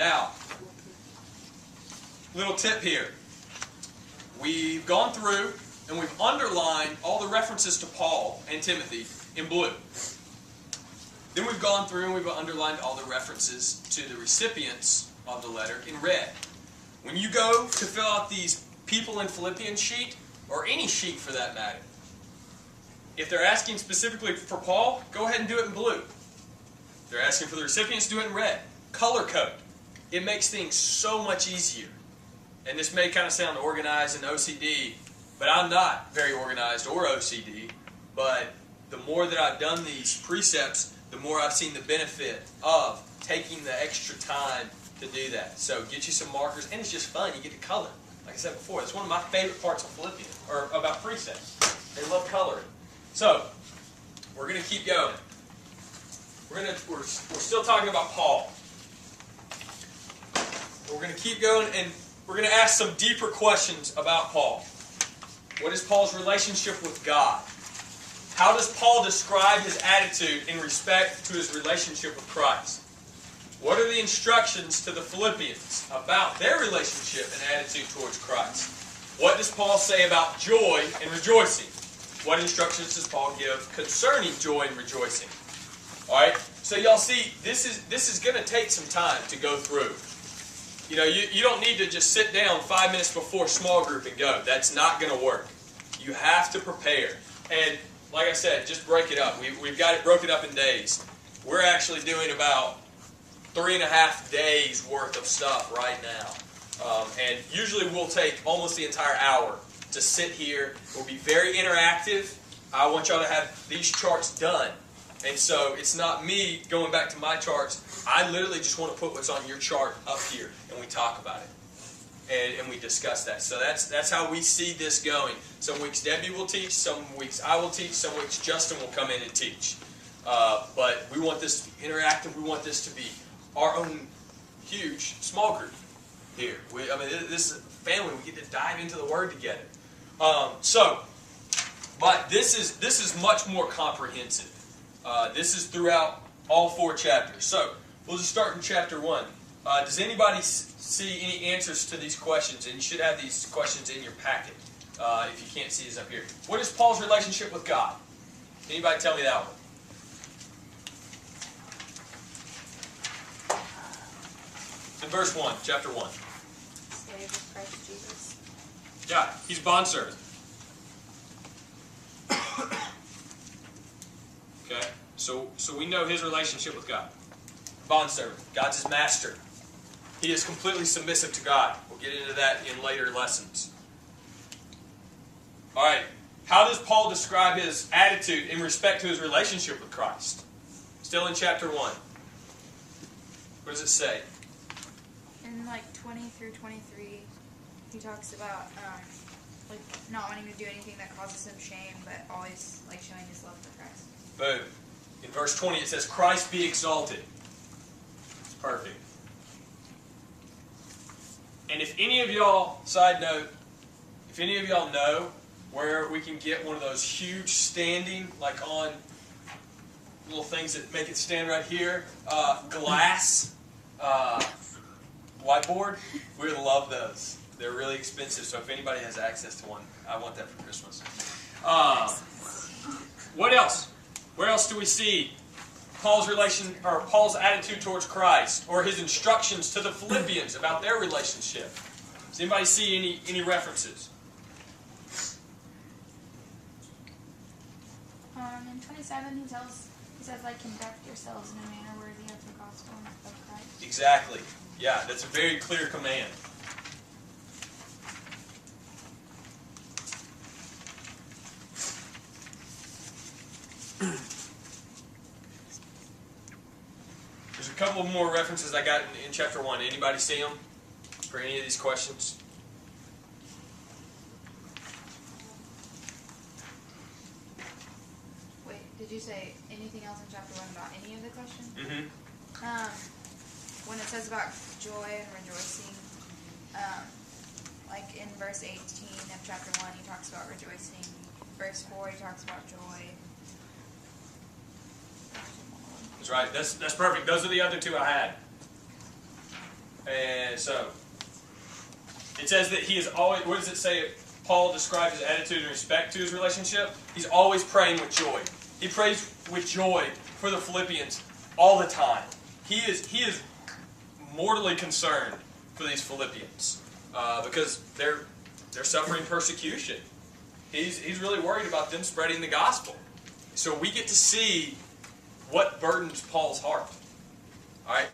Now, little tip here. We've gone through and we've underlined all the references to Paul and Timothy in blue. Then we've gone through and we've underlined all the references to the recipients of the letter in red. When you go to fill out these people in Philippians sheet, or any sheet for that matter, if they're asking specifically for Paul, go ahead and do it in blue. If they're asking for the recipients, do it in red. Color code. It makes things so much easier. And this may kind of sound organized and OCD, but I'm not very organized or OCD. But the more that I've done these precepts, the more I've seen the benefit of taking the extra time to do that. So get you some markers, and it's just fun. You get to color. Like I said before, it's one of my favorite parts of Philippians, or about precepts. They love coloring. So we're going to keep going. We're still talking about Paul. We're going to keep going, and we're going to ask some deeper questions about Paul. What is Paul's relationship with God? How does Paul describe his attitude in respect to his relationship with Christ? What are the instructions to the Philippians about their relationship and attitude towards Christ? What does Paul say about joy and rejoicing? What instructions does Paul give concerning joy and rejoicing? Alright, so y'all see, this is going to take some time to go through. You know, you don't need to just sit down 5 minutes before small group and go. That's not going to work. You have to prepare. And like I said, just break it up. We've got it broken up in days. We're actually doing about 3.5 days worth of stuff right now. And usually we'll take almost the entire hour to sit here. We'll be very interactive. I want y'all to have these charts done. And so it's not me going back to my charts. I literally just want to put what's on your chart up here, and we talk about it. And we discuss that. So that's how we see this going. Some weeks Debbie will teach, some weeks I will teach, some weeks Justin will come in and teach. But we want this to be interactive. We want this to be our own huge small group here. This is a family. We get to dive into the Word together. But this is much more comprehensive. This is throughout all 4 chapters. So we'll just start in chapter 1. Does anybody see any answers to these questions? And you should have these questions in your packet if you can't see these up here. What is Paul's relationship with God? Anybody tell me that one? In verse 1, chapter 1. Slave of Christ Jesus. Yeah, he's a bondservant. Okay, so we know his relationship with God. Bondservant. God's his master. He is completely submissive to God. We'll get into that in later lessons. All right. How does Paul describe his attitude in respect to his relationship with Christ? Still in chapter 1. What does it say? In 20 through 23, he talks about not wanting to do anything that causes him shame, but always showing his love for Christ. Boom. In verse 20 it says, Christ be exalted. It's perfect. And if any of y'all, side note, if any of y'all know where we can get one of those huge standing, on little things that make it stand right here, glass whiteboard, we would love those. They're really expensive, so if anybody has access to one, I want that for Christmas. What else? Where else do we see Paul's attitude towards Christ, or his instructions to the Philippians about their relationship? Does anybody see any references? In 27, he says, conduct yourselves in a manner worthy of the gospel of Christ. Exactly. Yeah, that's a very clear command. There's a couple more references I got in chapter 1. Anybody see them for any of these questions? Wait, did you say anything else in chapter 1 about any of the questions? Mm-hmm. When it says about joy and rejoicing, in verse 18 of chapter 1, he talks about rejoicing. Verse 4, he talks about joy. That's right. That's perfect. Those are the other two I had. And so, it says that he is always, what does it say? Paul describes his attitude in respect to his relationship. He's always praying with joy. He prays with joy for the Philippians all the time. He is mortally concerned for these Philippians because they're suffering persecution. He's really worried about them spreading the gospel. So we get to see what burdens Paul's heart. All right.